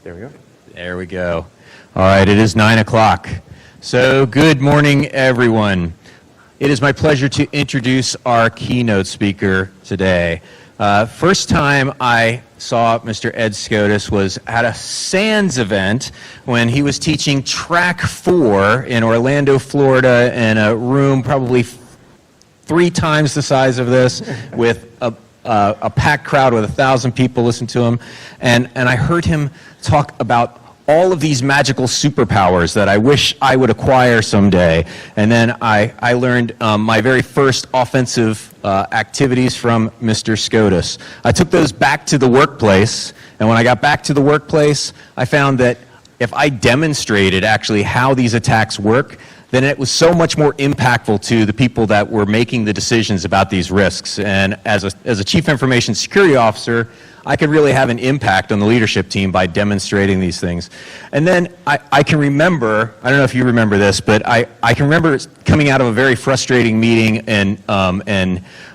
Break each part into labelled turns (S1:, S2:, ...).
S1: There we go.
S2: There we go. All right, it is 9 o'clock. So good morning, everyone. It is my pleasure to introduce our keynote speaker today. First time I saw Mr. Ed Skoudis was at a SANS event when he was teaching track 4 in Orlando, Florida, in a room probably 3 times the size of this with a packed crowd with 1,000 people listening to him. And I heard him talk about all of these magical superpowers that I wish I would acquire someday. And then I learned my very first offensive activities from Mr. Skoudis. I took those back to the workplace, and when I got back to the workplace, I found that if I demonstrated actually how these attacks work, then it was so much more impactful to the people that were making the decisions about these risks. And as a Chief Information Security Officer, I could really have an impact on the leadership team by demonstrating these things. And then I can remember, I don't know if you remember this, but I can remember coming out of a very frustrating meeting and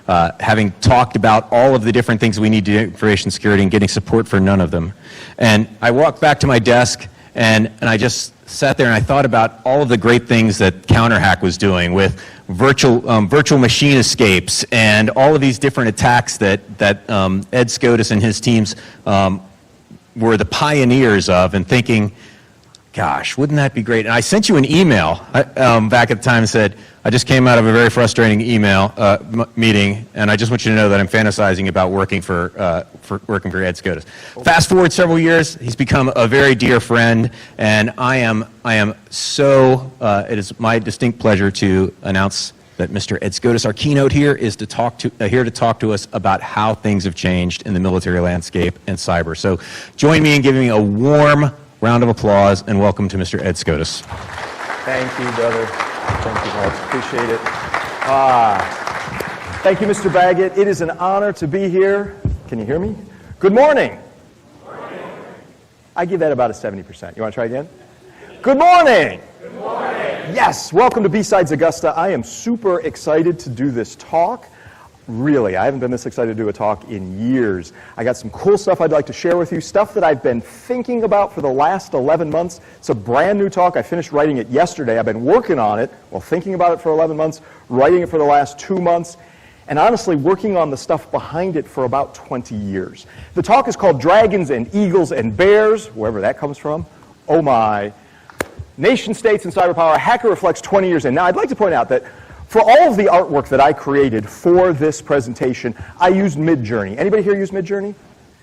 S2: having talked about all of the different things we need to do in information security and getting support for none of them. And I walked back to my desk and I just sat there and I thought about all of the great things that CounterHack was doing with virtual machine escapes and all of these different attacks that Ed Skoudis and his teams were the pioneers of, and thinking, gosh, wouldn't that be great? And I sent you an email back at the time and said, I just came out of a very frustrating email meeting, and I just want you to know that I'm fantasizing about working for Ed Skoudis. Fast forward several years, he's become a very dear friend, and I am so, it is my distinct pleasure to announce that Mr. Ed Skoudis, our keynote here, is here to talk to us about how things have changed in the military landscape and cyber. So join me in giving a warm round of applause and welcome to Mr. Ed Skoudis.
S1: Thank you, brother. Thank you, Mark. Appreciate it. Thank you, Mr. Baggett. It is an honor to be here. Can you hear me? Good morning. Good morning. I give that about a 70%. You want to try again? Good morning. Good morning. Yes, welcome to BSidesAugusta. I am super excited to do this talk. Really, I haven't been this excited to do a talk in years. I got some cool stuff I'd like to share with you, stuff that I've been thinking about for the last 11 months. It's a brand new talk. I finished writing it yesterday. I've been working on it, thinking about it for 11 months, writing it for the last 2 months, and honestly working on the stuff behind it for about 20 years. The talk is called Dragons and Eagles and Bears, wherever that comes from. Oh my. Nation states and cyber power, Hacker reflects 20 years in. Now, I'd like to point out that for all of the artwork that I created for this presentation, I used Midjourney. Anybody here use Midjourney?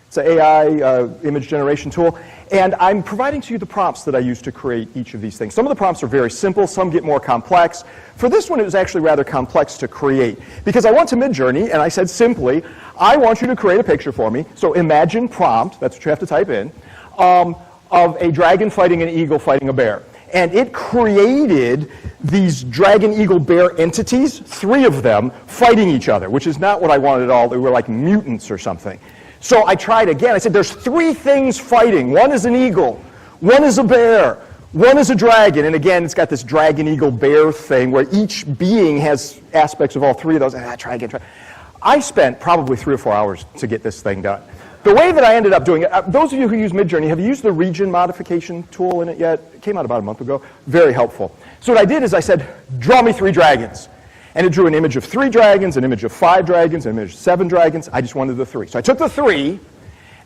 S1: It's an AI image generation tool. And I'm providing to you the prompts that I use to create each of these things. Some of the prompts are very simple. Some get more complex. For this one, it was actually rather complex to create. Because I went to Midjourney, and I said simply, I want you to create a picture for me. So imagine prompt, that's what you have to type in, of a dragon fighting an eagle fighting a bear. And it created these dragon, eagle, bear entities, 3 of them, fighting each other, which is not what I wanted at all. They were like mutants or something. So I tried again. I said, there's 3 things fighting. One is an eagle, one is a bear, one is a dragon. And again, it's got this dragon, eagle, bear thing where each being has aspects of all 3 of those. Try again. I spent probably 3 or 4 hours to get this thing done. The way that I ended up doing it, those of you who use Midjourney, have you used the region modification tool in it yet? It came out about a month ago. Very helpful. So what I did is I said, draw me 3 dragons. And it drew an image of 3 dragons, an image of 5 dragons, an image of 7 dragons. I just wanted the 3. So I took the 3,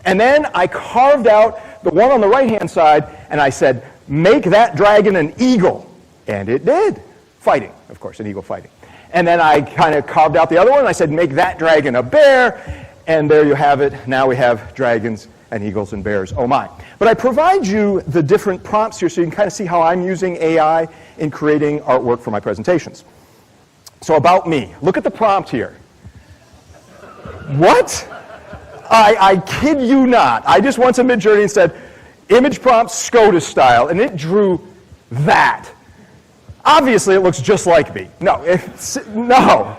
S1: and then I carved out the one on the right-hand side, and I said, make that dragon an eagle. And it did. Fighting, of course, an eagle fighting. And then I kind of carved out the other one, and I said, make that dragon a bear. And there you have it. Now we have dragons and eagles and bears. Oh my. But I provide you the different prompts here so you can kind of see how I'm using AI in creating artwork for my presentations. So about me. Look at the prompt here. What? I kid you not. I just went to Midjourney and said, image prompt Skoudis style, and it drew that. Obviously, it looks just like me. No,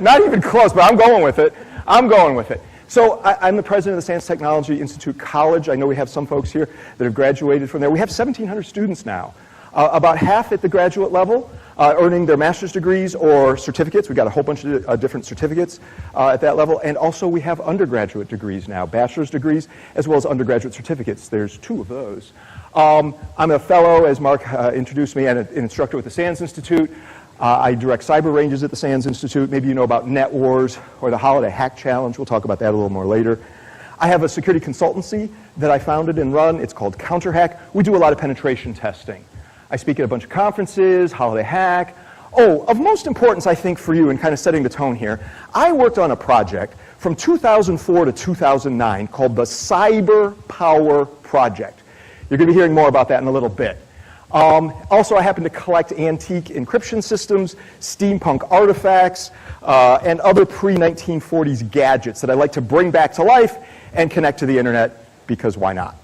S1: not even close, but I'm going with it. I'm going with it. So I'm the president of the Science Technology Institute College. I know we have some folks here that have graduated from there. We have 1,700 students now, about half at the graduate level, earning their master's degrees or certificates. We've got a whole bunch of different certificates at that level. And also we have undergraduate degrees now, bachelor's degrees, as well as undergraduate certificates. There's 2 of those. I'm a fellow, as Mark introduced me, and an instructor with the SANS Institute. I direct cyber ranges at the SANS Institute. Maybe you know about Net Wars or the Holiday Hack Challenge. We'll talk about that a little more later. I have a security consultancy that I founded and run. It's called CounterHack. We do a lot of penetration testing. I speak at a bunch of conferences, Holiday Hack. Oh, of most importance, I think, for you, and kind of setting the tone here, I worked on a project from 2004 to 2009 called the Cyber Power Project. You're going to be hearing more about that in a little bit. Also, I happen to collect antique encryption systems, steampunk artifacts, and other pre-1940s gadgets that I like to bring back to life and connect to the internet, because why not?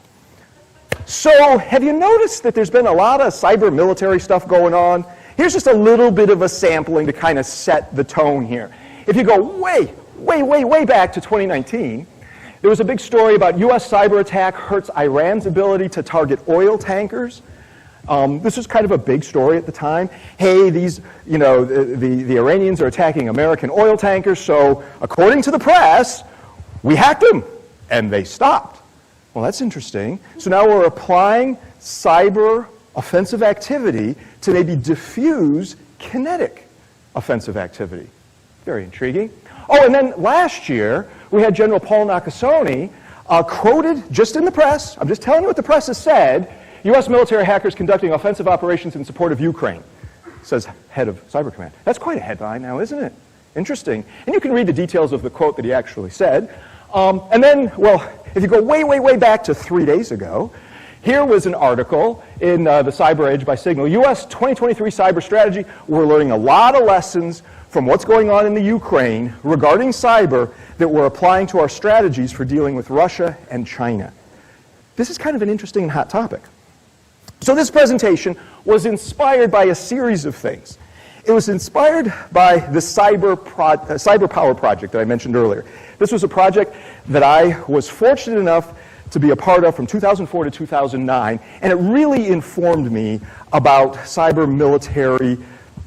S1: So, have you noticed that there's been a lot of cyber military stuff going on? Here's just a little bit of a sampling to kind of set the tone here. If you go way back to 2019, there was a big story about U.S. cyber attack hurts Iran's ability to target oil tankers. This was kind of a big story at the time. Hey, these, the Iranians are attacking American oil tankers, so according to the press, we hacked them, and they stopped. Well, that's interesting. So now we're applying cyber offensive activity to maybe diffuse kinetic offensive activity. Very intriguing. Oh, and then last year, we had General Paul Nakasone quoted just in the press. I'm just telling you what the press has said. U.S. military hackers conducting offensive operations in support of Ukraine, says head of Cyber Command. That's quite a headline now, isn't it? Interesting. And you can read the details of the quote that he actually said. And then, well, if you go way back to 3 days ago, here was an article in the Cyber Age by Signal. U.S. 2023 cyber strategy. We're learning a lot of lessons from what's going on in the Ukraine regarding cyber that we're applying to our strategies for dealing with Russia and China. This is kind of an interesting and hot topic. So this presentation was inspired by a series of things. It was inspired by the Cyber Power Project that I mentioned earlier. This was a project that I was fortunate enough to be a part of from 2004 to 2009, and it really informed me about cyber military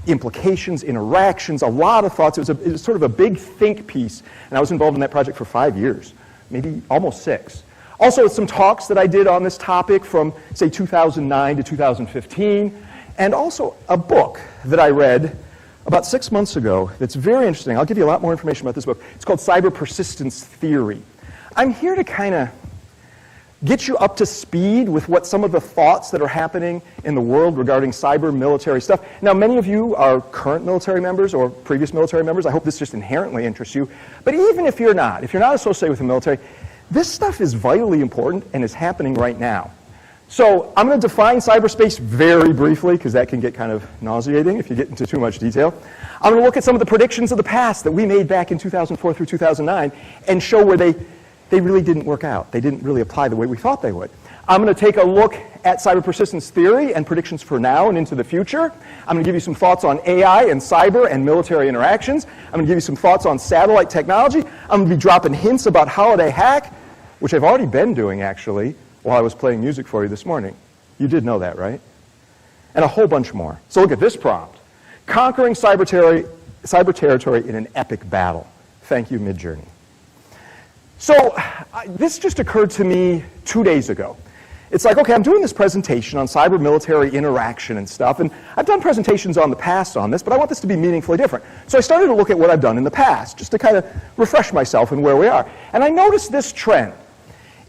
S1: implications, interactions, a lot of thoughts. It was sort of a big think piece, and I was involved in that project for 5 years, maybe almost 6. Also, some talks that I did on this topic from, say, 2009 to 2015, and also a book that I read about 6 months ago that's very interesting. I'll give you a lot more information about this book. It's called Cyber Persistence Theory. I'm here to kind of get you up to speed with what some of the thoughts that are happening in the world regarding cyber military stuff. Now, many of you are current military members or previous military members. I hope this just inherently interests you. But even if you're not associated with the military, this stuff is vitally important and is happening right now. So I'm going to define cyberspace very briefly, because that can get kind of nauseating if you get into too much detail. I'm going to look at some of the predictions of the past that we made back in 2004 through 2009 and show where they really didn't work out. They didn't really apply the way we thought they would. I'm going to take a look at cyber persistence theory and predictions for now and into the future. I'm going to give you some thoughts on AI and cyber and military interactions. I'm going to give you some thoughts on satellite technology. I'm going to be dropping hints about holiday hack, which I've already been doing, actually, while I was playing music for you this morning. You did know that, right? And a whole bunch more. So look at this prompt. Conquering cyber territory in an epic battle. Thank you, Midjourney. So this just occurred to me 2 days ago. It's like, okay, I'm doing this presentation on cyber military interaction and stuff, and I've done presentations on the past on this, but I want this to be meaningfully different. So I started to look at what I've done in the past, just to kind of refresh myself in where we are. And I noticed this trend.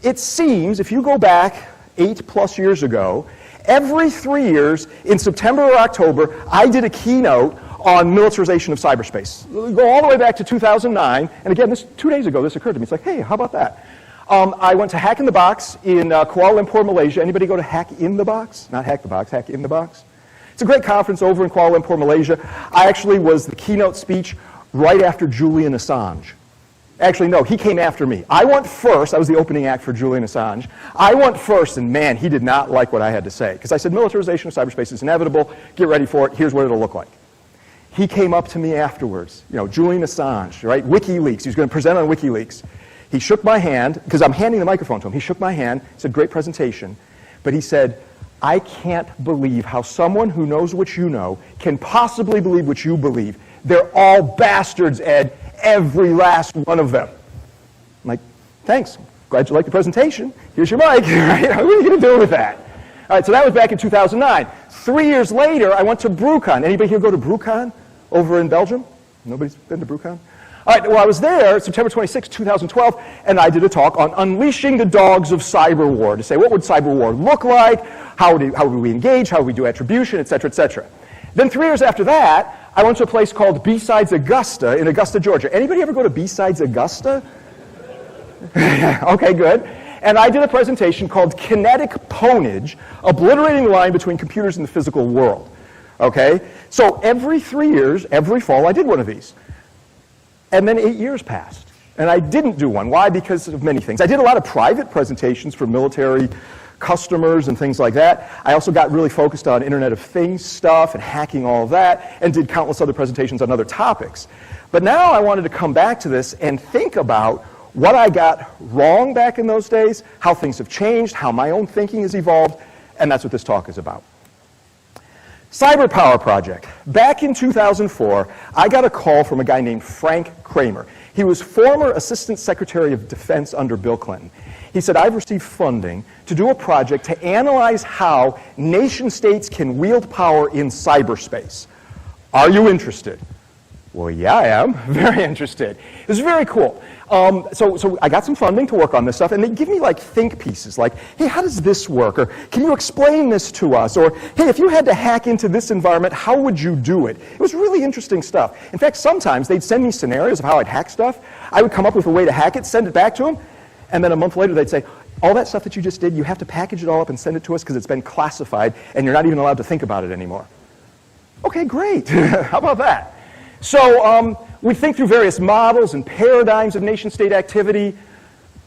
S1: It seems, if you go back 8+ years ago, every 3 years, in September or October, I did a keynote on militarization of cyberspace. Go all the way back to 2009, and again, 2 days ago, this occurred to me. It's like, hey, how about that? I went to Hack in the Box in Kuala Lumpur, Malaysia. Anybody go to Hack in the Box? Not Hack the Box, Hack in the Box. It's a great conference over in Kuala Lumpur, Malaysia. I actually was the keynote speech right after Julian Assange. Actually, no, he came after me. I went first. I was the opening act for Julian Assange. I went first, and man, he did not like what I had to say. Because I said, militarization of cyberspace is inevitable. Get ready for it. Here's what it'll look like. He came up to me afterwards. Julian Assange, right? WikiLeaks. He was going to present on WikiLeaks. He shook my hand, because I'm handing the microphone to him. He shook my hand, said, great presentation. But he said, I can't believe how someone who knows what you know can possibly believe what you believe. They're all bastards, Ed. Every last one of them. I'm like, thanks. Glad you liked the presentation. Here's your mic. What are you going to do with that? All right, so that was back in 2009. 3 years later, I went to BrewCon. Anybody here go to BrewCon over in Belgium? Nobody's been to BrewCon? All right, well, I was there September 26, 2012, and I did a talk on unleashing the dogs of cyber war to say, what would cyber war look like? How would we engage? How would we do attribution, et cetera, et cetera. Then 3 years after that, I went to a place called BSidesAugusta in Augusta, Georgia. Anybody ever go to BSidesAugusta? Okay, good. And I did a presentation called Kinetic Pwnage, Obliterating the Line Between Computers and the Physical World. Okay? So every 3 years, every fall, I did one of these. And then 8 years passed. And I didn't do one. Why? Because of many things. I did a lot of private presentations for military customers and things like that. I also got really focused on Internet of Things stuff and hacking all of that, and did countless other presentations on other topics. But now I wanted to come back to this and think about what I got wrong back in those days, how things have changed, how my own thinking has evolved, and that's what this talk is about. Cyber Power Project. Back in 2004, I got a call from a guy named Frank Kramer. He was former Assistant Secretary of Defense under Bill Clinton. He said, I've received funding to do a project to analyze how nation states can wield power in cyberspace. Are you interested? Well, yeah, I am. Very interested. It was very cool. So I got some funding to work on this stuff, and they give me like think pieces, like, hey, how does this work? Or can you explain this to us? Or, hey, if you had to hack into this environment, how would you do it? It was really interesting stuff. In fact, sometimes they'd send me scenarios of how I'd hack stuff. I would come up with a way to hack it, send it back to them, and then a month later they'd say, all that stuff that you just did, you have to package it all up and send it to us because it's been classified, and you're not even allowed to think about it anymore. Okay, great. How about that? So we think through various models and paradigms of nation-state activity.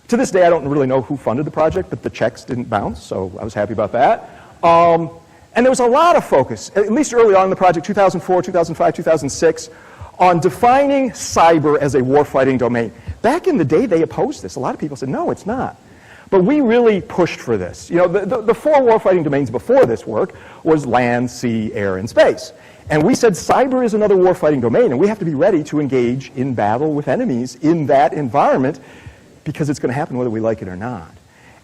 S1: To this day, I don't really know who funded the project, but the checks didn't bounce, so I was happy about that. And there was a lot of focus, at least early on in the project, 2004, 2005, 2006, on defining cyber as a warfighting domain. Back in the day, they opposed this. A lot of people said, no, it's not. But we really pushed for this. You know, the four warfighting domains before this work was land, sea, air, and space. And we said cyber is another warfighting domain, and we have to be ready to engage in battle with enemies in that environment because it's going to happen whether we like it or not.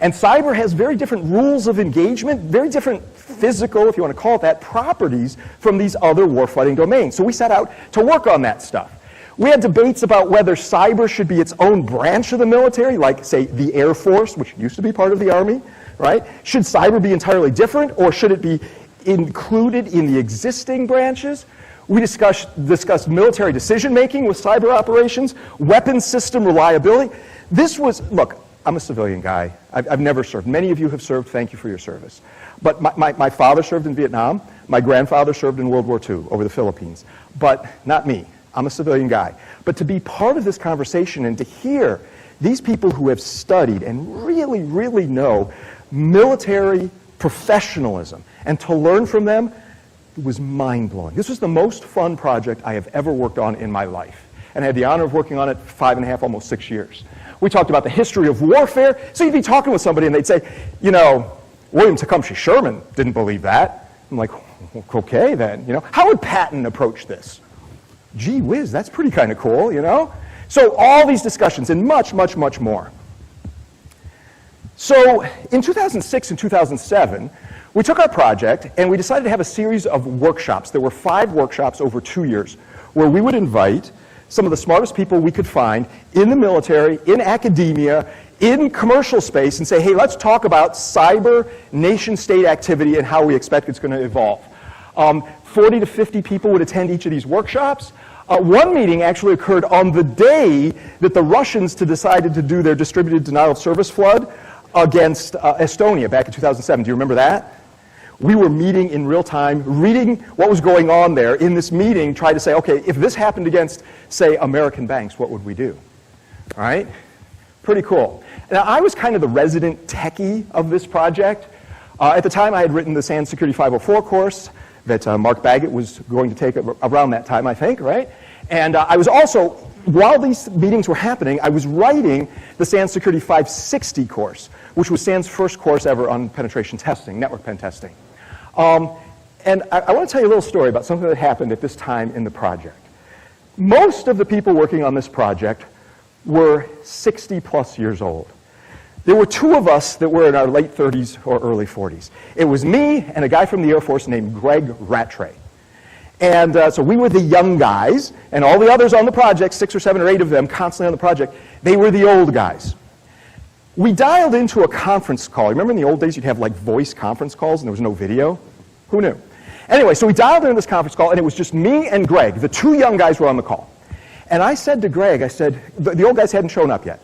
S1: And cyber has very different rules of engagement, very different physical, if you want to call it that, properties from these other warfighting domains. So we set out to work on that stuff. We had debates about whether cyber should be its own branch of the military, like, say, the Air Force, which used to be part of the Army, right? Should cyber be entirely different, or should it be included in the existing branches? We discussed military decision-making with cyber operations, weapons system reliability. This was, look, I'm a civilian guy. I've never served. Many of you have served. Thank you for your service. But my father served in Vietnam. My grandfather served in World War II over the Philippines. But not me. I'm a civilian guy. But to be part of this conversation and to hear these people who have studied and really, really know military professionalism and to learn from them, it was mind-blowing. This was the most fun project I have ever worked on in my life. And I had the honor of working on it 5.5, almost 6 years. We talked about the history of warfare. So you'd be talking with somebody and they'd say, you know, William Tecumseh Sherman didn't believe that. I'm like, okay then, you know. How would Patton approach this? Gee whiz, that's pretty kind of cool, you know. So all these discussions and much, much, much more. So in 2006 and 2007, we took our project and we decided to have a series of workshops. There were 5 workshops over 2 years where we would invite some of the smartest people we could find in the military, in academia, in commercial space and say, hey, let's talk about cyber nation-state activity and how we expect it's going to evolve. 40 to 50 people would attend each of these workshops. One meeting actually occurred on the day that the Russians decided to do their distributed denial of service flood against Estonia back in 2007. Do you remember that? We were meeting in real time, reading what was going on there in this meeting, trying to say, okay, if this happened against, say, American banks, what would we do? All right? Pretty cool. Now, I was kind of the resident techie of this project. At the time, I had written the SANS Security 504 course that Mark Baggett was going to take around that time, I think, right? And I was also, while these meetings were happening, I was writing the SANS Security 560 course, which was SANS' first course ever on penetration testing, network pen testing. And I want to tell you a little story about something that happened at this time in the project. Most of the people working on this project were 60-plus years old. There were two of us that were in our late 30s or early 40s. It was me and a guy from the Air Force named Greg Rattray. And so we were the young guys, and all the others on the project, 6 or 7 or 8 of them constantly on the project, they were the old guys. We dialed into a conference call. Remember in the old days you'd have like voice conference calls and there was no video? Who knew? Anyway, so we dialed into this conference call and it was just me and Greg. The two young guys were on the call. And I said to Greg, I said, the old guys hadn't shown up yet.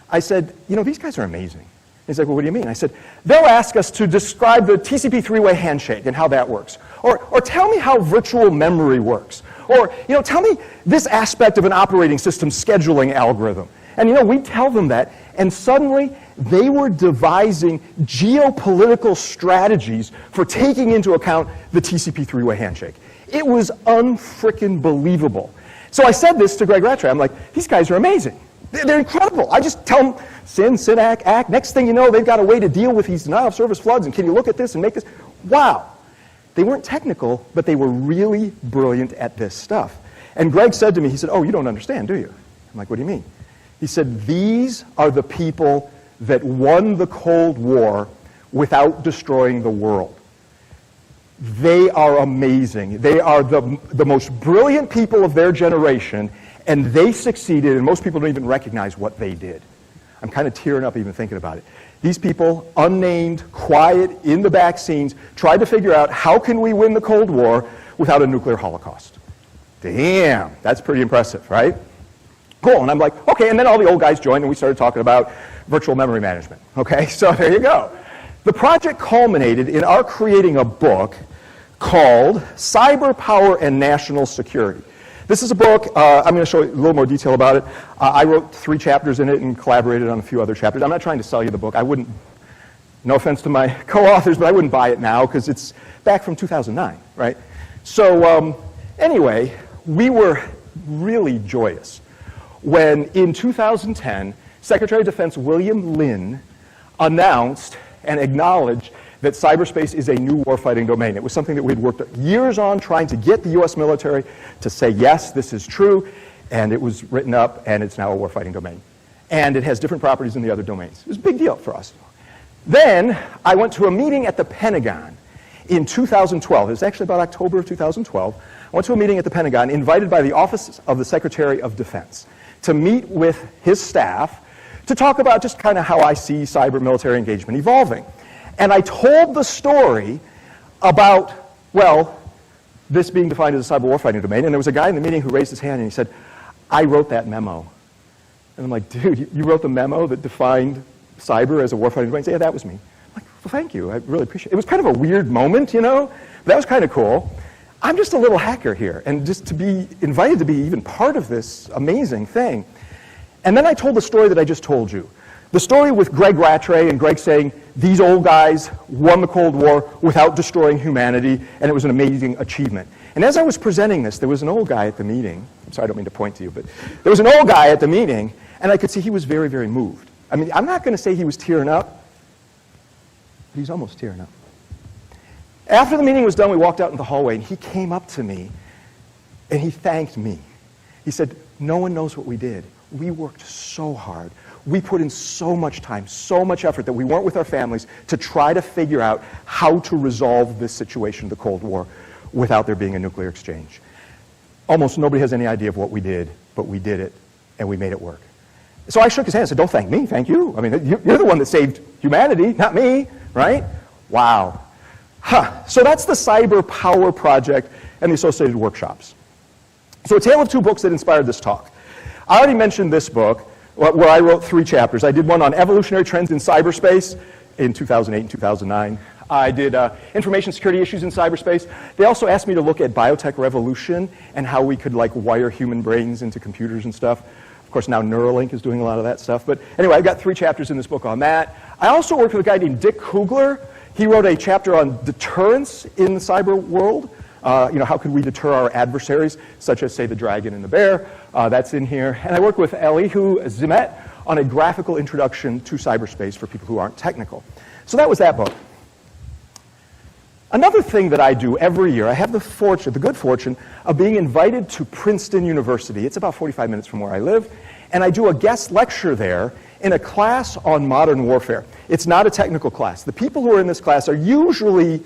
S1: I said, you know, these guys are amazing. He's like, well, what do you mean? I said, they'll ask us to describe the TCP three-way handshake and how that works. Or tell me how virtual memory works. Or, you know, tell me this aspect of an operating system scheduling algorithm. And, you know, we tell them that, and suddenly they were devising geopolitical strategies for taking into account the TCP three-way handshake. It was unfrickin' believable. So I said this to Greg Rattray. I'm like, these guys are amazing. They're incredible. I just tell them, sin, act. Next thing you know, they've got a way to deal with these denial-of-service floods, and can you look at this and make this? Wow. They weren't technical, but they were really brilliant at this stuff. And Greg said to me, he said, oh, you don't understand, do you? I'm like, what do you mean? He said, these are the people that won the Cold War without destroying the world. They are amazing. They are the most brilliant people of their generation, and they succeeded, and most people don't even recognize what they did. I'm kind of tearing up even thinking about it. These people, unnamed, quiet, in the back scenes, tried to figure out how can we win the Cold War without a nuclear holocaust. Damn, that's pretty impressive, right? Cool, and I'm like, okay, and then all the old guys joined and we started talking about virtual memory management. Okay, so there you go. The project culminated in our creating a book called Cyber Power and National Security. This is a book, I'm going to show you a little more detail about it. I wrote 3 chapters in it and collaborated on a few other chapters. I'm not trying to sell you the book. I wouldn't, no offense to my co-authors, but I wouldn't buy it now because it's back from 2009, right? So anyway, we were really joyous when in 2010, Secretary of Defense William Lynn announced and acknowledged that cyberspace is a new warfighting domain. It was something that we'd worked years on trying to get the U.S. military to say, yes, this is true, and it was written up, and it's now a warfighting domain. And it has different properties than the other domains. It was a big deal for us. Then I went to a meeting at the Pentagon in 2012. It was actually about October of 2012. I went to a meeting at the Pentagon invited by the Office of the Secretary of Defense to meet with his staff to talk about just kind of how I see cyber military engagement evolving. And I told the story about, well, this being defined as a cyber warfighting domain, and there was a guy in the meeting who raised his hand and he said, I wrote that memo. And I'm like, dude, you wrote the memo that defined cyber as a warfighting domain? He said, yeah, that was me. I'm like, well, thank you. I really appreciate it. It was kind of a weird moment, you know? But that was kind of cool. I'm just a little hacker here, and just to be invited to be even part of this amazing thing. And then I told the story that I just told you. The story with Greg Rattray and Greg saying, these old guys won the Cold War without destroying humanity, and it was an amazing achievement. And as I was presenting this, there was an old guy at the meeting. I'm sorry, I don't mean to point to you, but there was an old guy at the meeting, and I could see he was very, very moved. I mean, I'm not going to say he was tearing up, but he was almost tearing up. After the meeting was done, we walked out in the hallway, and he came up to me, and he thanked me. He said, no one knows what we did. We worked so hard. We put in so much time, so much effort that we weren't with our families to try to figure out how to resolve this situation of the Cold War without there being a nuclear exchange. Almost nobody has any idea of what we did, but we did it, and we made it work. So I shook his hand and said, don't thank me, thank you. I mean, you're the one that saved humanity, not me, right? Wow. So that's the Cyber Power Project and the associated workshops. So a tale of 2 books that inspired this talk. I already mentioned this book, where I wrote 3 chapters. I did one on evolutionary trends in cyberspace in 2008 and 2009. I did information security issues in cyberspace. They also asked me to look at biotech revolution and how we could like wire human brains into computers and stuff. Of course, now Neuralink is doing a lot of that stuff. But anyway, I've got 3 chapters in this book on that. I also worked with a guy named Dick Kugler. He wrote a chapter on deterrence in the cyber world. How could we deter our adversaries, such as, say, the dragon and the bear? That's in here. And I worked with Elihu Zimet on a graphical introduction to cyberspace for people who aren't technical. So that was that book. Another thing that I do every year, I have the good fortune of being invited to Princeton University. It's about 45 minutes from where I live. And I do a guest lecture there in a class on modern warfare. It's not a technical class. The people who are in this class are usually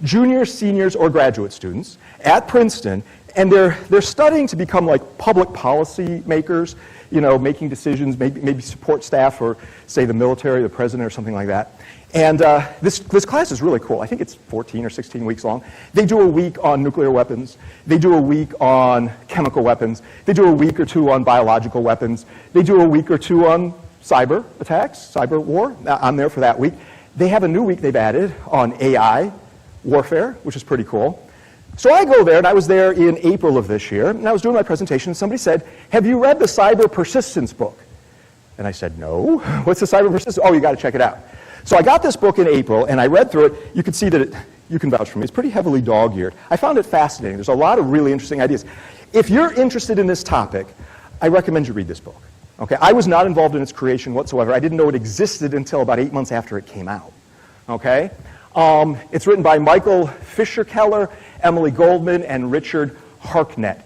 S1: juniors, seniors, or graduate students at Princeton, and they're studying to become like public policy makers, you know, making decisions, maybe support staff for, say, the military, the president, or something like that. And this class is really cool. I think it's 14 or 16 weeks long. They do a week on nuclear weapons. They do a week on chemical weapons. They do a week or two on biological weapons. They do a week or two on cyber attacks, cyber war. I'm there for that week. They have a new week they've added on AI warfare, which is pretty cool. So I go there, and I was there in April of this year, and I was doing my presentation, and somebody said, "Have you read the Cyber Persistence book?" And I said, "No." "What's the Cyber Persistence?" "Oh, you got to check it out." So I got this book in April, and I read through it. You can see that you can vouch for me. It's pretty heavily dog-eared. I found it fascinating. There's a lot of really interesting ideas. If you're interested in this topic, I recommend you read this book. Okay, I was not involved in its creation whatsoever. I didn't know it existed until about 8 months after it came out. Okay, it's written by Michael Fisher-Keller, Emily Goldman, and Richard Harknett.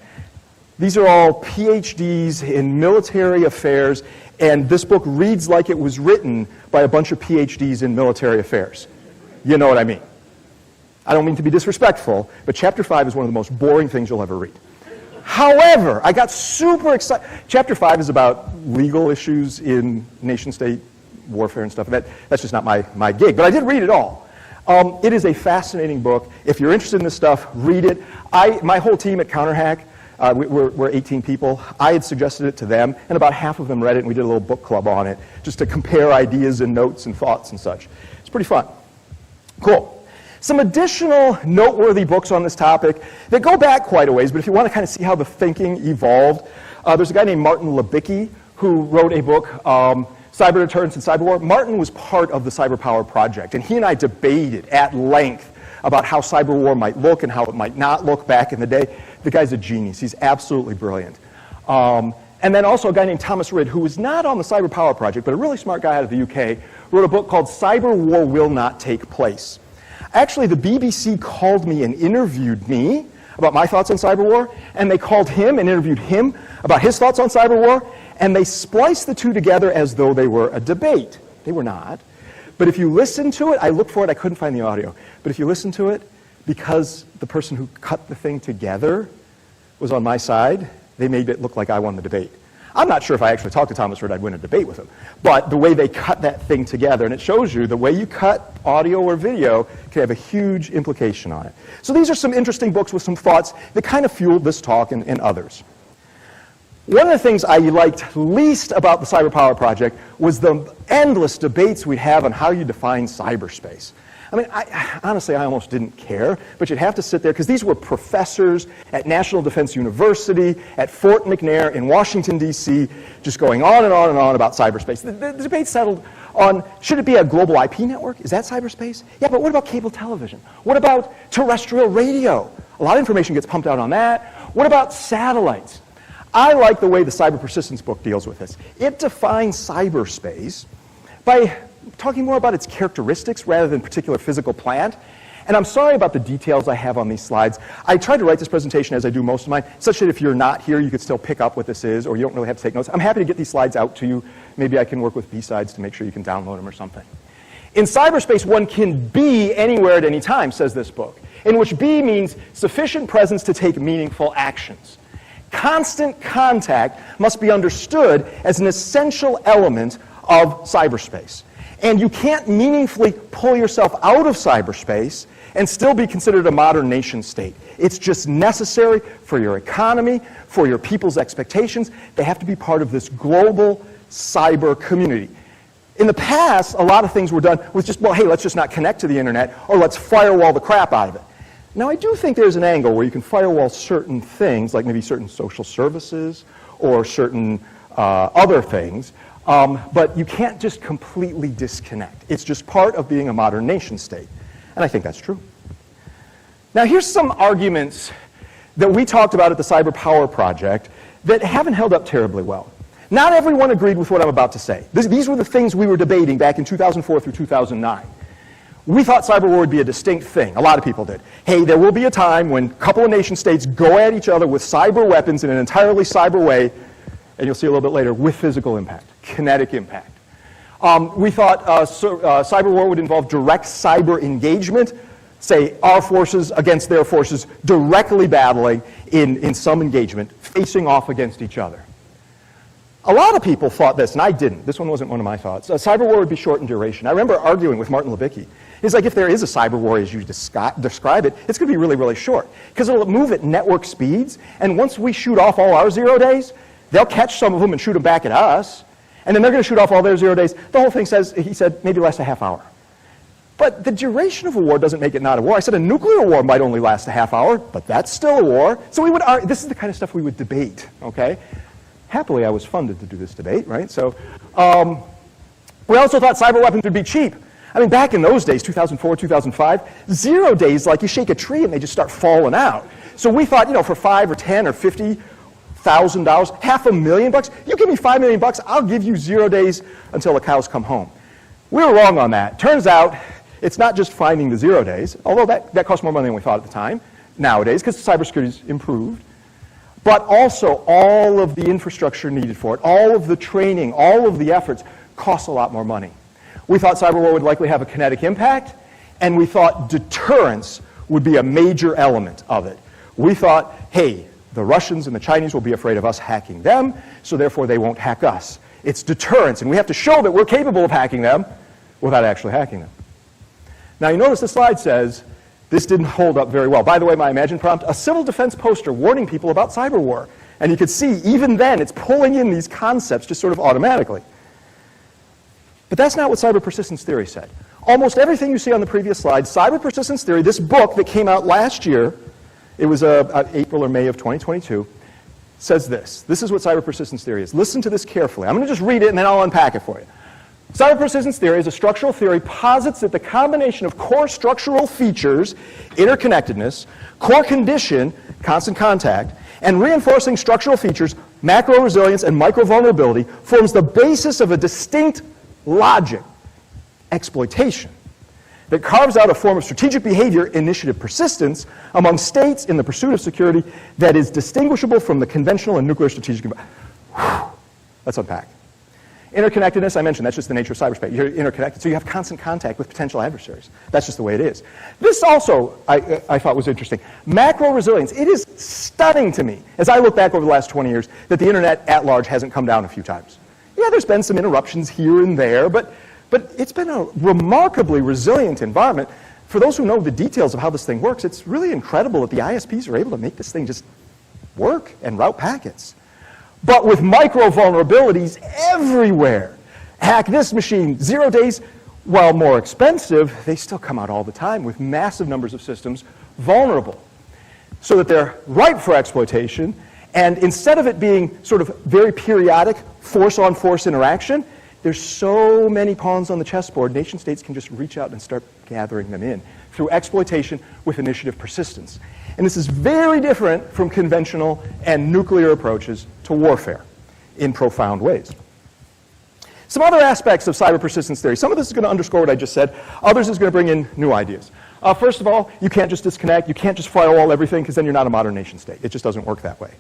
S1: These are all PhDs in military affairs, and this book reads like it was written by a bunch of PhDs in military affairs. You know what I mean. I don't mean to be disrespectful, but Chapter 5 is one of the most boring things you'll ever read. However, I got super excited. Chapter 5 is about legal issues in nation-state warfare and stuff. That's just not my gig, but I did read it all. It is a fascinating book. If you're interested in this stuff, read it. My whole team at CounterHack, we're 18 people. I had suggested it to them, and about half of them read it, and we did a little book club on it, just to compare ideas and notes and thoughts and such. It's pretty fun. Cool. Some additional noteworthy books on this topic that go back quite a ways, but if you want to kind of see how the thinking evolved, there's a guy named Martin Libicki who wrote a book, Cyber Deterrence and Cyber War. Martin was part of the Cyber Power Project, and he and I debated at length about how cyber war might look and how it might not look back in the day. The guy's a genius. He's absolutely brilliant. And then also a guy named Thomas Rid, who was not on the Cyber Power Project, but a really smart guy out of the UK, wrote a book called Cyber War Will Not Take Place. Actually, the BBC called me and interviewed me about my thoughts on cyber war, and they called him and interviewed him about his thoughts on cyber war, and they spliced the two together as though they were a debate. They were not. But if you listen to it, I looked for it, I couldn't find the audio, but if you listen to it, because the person who cut the thing together was on my side, they made it look like I won the debate. I'm not sure if I actually talked to Thomas Rid, I'd win a debate with him. But the way they cut that thing together, and it shows you the way you cut audio or video can have a huge implication on it. So these are some interesting books with some thoughts that kind of fueled this talk and others. One of the things I liked least about the Cyber Power Project was the endless debates we'd have on how you define cyberspace. I mean, honestly, I almost didn't care, but you'd have to sit there, because these were professors at National Defense University, at Fort McNair in Washington, D.C., just going on and on and on about cyberspace. The debate settled on, should it be a global IP network? Is that cyberspace? Yeah, but what about cable television? What about terrestrial radio? A lot of information gets pumped out on that. What about satellites? I like the way the Cyber Persistence book deals with this. It defines cyberspace by talking more about its characteristics rather than particular physical plant. And I'm sorry about the details I have on these slides. I tried to write this presentation as I do most of mine, such that if you're not here, you could still pick up what this is, or you don't really have to take notes. I'm happy to get these slides out to you. Maybe I can work with BSides to make sure you can download them or something. In cyberspace, one can be anywhere at any time, says this book, in which be means sufficient presence to take meaningful actions. Constant contact must be understood as an essential element of cyberspace. And you can't meaningfully pull yourself out of cyberspace and still be considered a modern nation state. It's just necessary for your economy, for your people's expectations. They have to be part of this global cyber community. In the past, a lot of things were done with just, well, hey, let's just not connect to the internet, or let's firewall the crap out of it. Now, I do think there's an angle where you can firewall certain things, like maybe certain social services or certain other things, but you can't just completely disconnect. It's just part of being a modern nation state. And I think that's true. Now, here's some arguments that we talked about at the Cyber Power Project that haven't held up terribly well. Not everyone agreed with what I'm about to say. These were the things we were debating back in 2004 through 2009. We thought cyber war would be a distinct thing. A lot of people did. Hey, there will be a time when a couple of nation states go at each other with cyber weapons in an entirely cyber way, and you'll see a little bit later, with physical impact, kinetic impact. We thought cyber war would involve direct cyber engagement, say our forces against their forces, directly battling in some engagement, facing off against each other. A lot of people thought this, and I didn't. This one wasn't one of my thoughts. Cyber war would be short in duration. I remember arguing with Martin Levicki. He's like, if there is a cyber war as you describe it, it's going to be really, really short. Because it'll move at network speeds, and once we shoot off all our 0 days, they'll catch some of them and shoot them back at us, and then they're going to shoot off all their 0 days. The whole thing says, he said, maybe lasts a half hour. But the duration of a war doesn't make it not a war. I said a nuclear war might only last a half hour, but that's still a war. So we would argue, this is the kind of stuff we would debate, okay? Happily, I was funded to do this debate, right? So we also thought cyber weapons would be cheap. I mean, back in those days, 2004, 2005, 0 days, like you shake a tree and they just start falling out. So we thought, you know, for $5 or $10 or $50,000, $500,000, you give me $5 million, I'll give you 0 days until the cows come home. We were wrong on that. Turns out, it's not just finding the 0 days, although that cost more money than we thought at the time, nowadays, because cybersecurity's improved. But also, all of the infrastructure needed for it, all of the training, all of the efforts, costs a lot more money. We thought cyber war would likely have a kinetic impact, and we thought deterrence would be a major element of it. We thought, hey, the Russians and the Chinese will be afraid of us hacking them, so therefore they won't hack us. It's deterrence, and we have to show that we're capable of hacking them without actually hacking them. Now, you notice the slide says, this didn't hold up very well. By the way, my Imagine prompt, a civil defense poster warning people about cyber war. And you could see, even then, it's pulling in these concepts just sort of automatically. But that's not what cyber persistence theory said. Almost everything you see on the previous slide, cyber persistence theory, this book that came out last year, it was April or May of 2022, says this. This is what cyber persistence theory is. Listen to this carefully. I'm going to just read it and then I'll unpack it for you. Cyber persistence theory is a structural theory posits that the combination of core structural features, interconnectedness, core condition, constant contact, and reinforcing structural features, macro resilience and micro vulnerability, forms the basis of a distinct logic, exploitation, that carves out a form of strategic behavior, initiative persistence, among states in the pursuit of security that is distinguishable from the conventional and nuclear strategic environment. Let's unpack. Interconnectedness, I mentioned, that's just the nature of cyberspace. You're interconnected, so you have constant contact with potential adversaries. That's just the way it is. This also, I thought was interesting. Macro resilience. It is stunning to me, as I look back over the last 20 years, that the internet at large hasn't come down a few times. Yeah, there's been some interruptions here and there, but it's been a remarkably resilient environment. For those who know the details of how this thing works, it's really incredible that the ISPs are able to make this thing just work and route packets. But with micro vulnerabilities everywhere. Hack this machine, 0 days, while more expensive, they still come out all the time with massive numbers of systems vulnerable. So that they're ripe for exploitation, and instead of it being sort of very periodic force-on-force interaction, there's so many pawns on the chessboard, nation states can just reach out and start gathering them in through exploitation with initiative persistence. And this is very different from conventional and nuclear approaches to warfare in profound ways. Some other aspects of cyber persistence theory. Some of this is going to underscore what I just said. Others is going to bring in new ideas. First of all, you can't just disconnect. You can't just firewall everything because then you're not a modern nation state. It just doesn't work that way.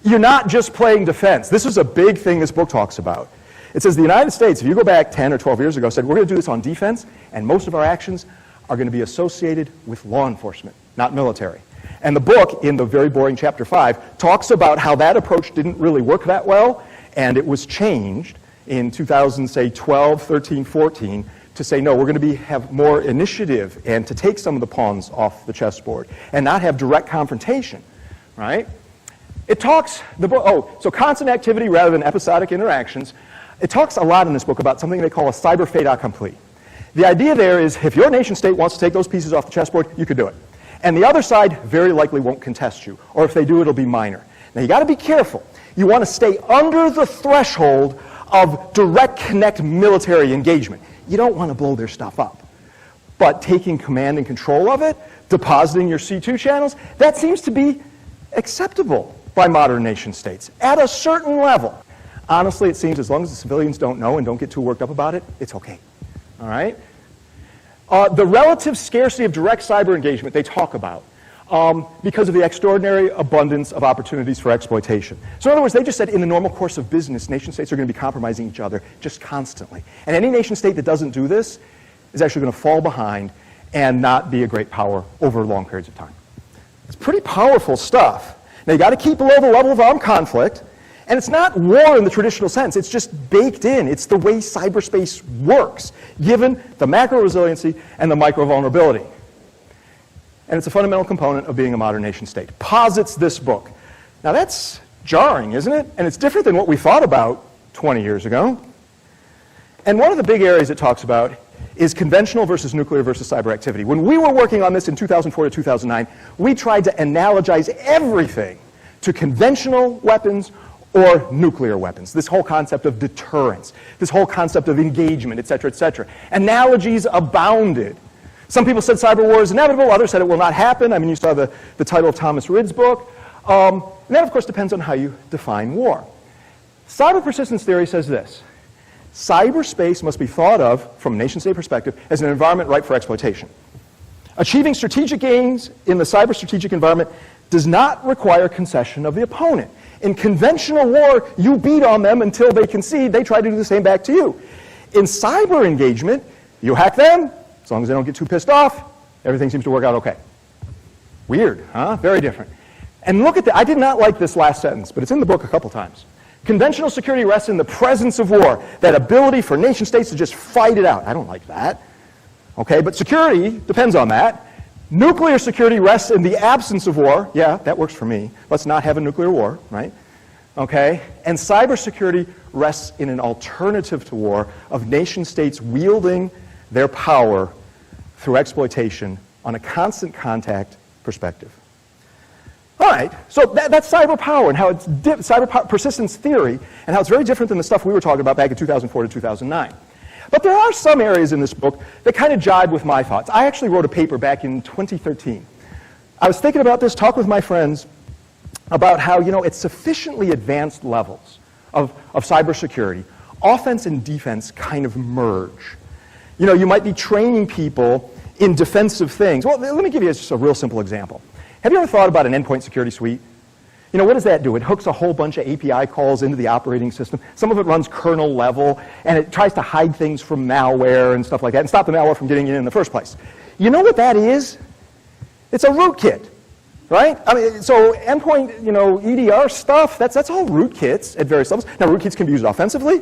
S1: You're not just playing defense. This is a big thing this book talks about. It says the United States, if you go back 10 or 12 years ago, said we're going to do this on defense, and most of our actions are going to be associated with law enforcement, not military. And the book, in the very boring chapter 5, talks about how that approach didn't really work that well, and it was changed in 2012, 13, 14, to say, no, we're going to have more initiative and to take some of the pawns off the chessboard and not have direct confrontation, right? It talks, so constant activity rather than episodic interactions. It talks a lot in this book about something they call a cyber fait accompli. The idea there is if your nation state wants to take those pieces off the chessboard, you could do it. And the other side very likely won't contest you, or if they do, it'll be minor. Now, you got to be careful. You want to stay under the threshold of direct connect military engagement. You don't want to blow their stuff up. But taking command and control of it, depositing your C2 channels, that seems to be acceptable by modern nation states at a certain level. Honestly, it seems as long as the civilians don't know and don't get too worked up about it, it's okay. All right? The relative scarcity of direct cyber engagement they talk about. because of the extraordinary abundance of opportunities for exploitation. So in other words, they just said in the normal course of business, nation states are going to be compromising each other just constantly. And any nation state that doesn't do this is actually going to fall behind and not be a great power over long periods of time. It's pretty powerful stuff. Now, you got to keep below the level of armed conflict, and it's not war in the traditional sense. It's just baked in. It's the way cyberspace works, given the macro resiliency and the micro vulnerability. And it's a fundamental component of being a modern nation state. Posits this book. Now, that's jarring, isn't it? And it's different than what we thought about 20 years ago. And one of the big areas it talks about is conventional versus nuclear versus cyber activity. When we were working on this in 2004 to 2009, we tried to analogize everything to conventional weapons or nuclear weapons. This whole concept of deterrence, this whole concept of engagement, et cetera, et cetera. Analogies abounded. Some people said cyber war is inevitable, others said it will not happen. I mean, you saw the title of Thomas Ridd's book. And that, of course, depends on how you define war. Cyber persistence theory says this: cyberspace must be thought of, from a nation-state perspective, as an environment ripe for exploitation. Achieving strategic gains in the cyber-strategic environment does not require concession of the opponent. In conventional war, you beat on them until they concede. They try to do the same back to you. In cyber engagement, you hack them. As long as they don't get too pissed off, everything seems to work out okay. Weird, huh? Very different. And look at that. I did not like this last sentence, but it's in the book a couple times. Conventional security rests in the presence of war, that ability for nation states to just fight it out. I don't like that. Okay, but security depends on that. Nuclear security rests in the absence of war. Yeah, that works for me. Let's not have a nuclear war, right? Okay, and cybersecurity rests in an alternative to war of nation states wielding their power through exploitation on a constant contact perspective. All right, so that's cyber power and how it's cyber persistence theory and how it's very different than the stuff we were talking about back in 2004 to 2009. But there are some areas in this book that kind of jibe with my thoughts. I actually wrote a paper back in 2013. I was thinking about this, talked with my friends about how, at sufficiently advanced levels of cybersecurity, offense and defense kind of merge. You might be training people in defensive things. Well, let me give you just a real simple example. Have you ever thought about an endpoint security suite? What does that do? It hooks a whole bunch of API calls into the operating system. Some of it runs kernel level, and it tries to hide things from malware and stuff like that and stop the malware from getting in the first place. You know what that is? It's a rootkit, right? I mean, so endpoint, EDR stuff, that's all rootkits at various levels. Now, rootkits can be used offensively.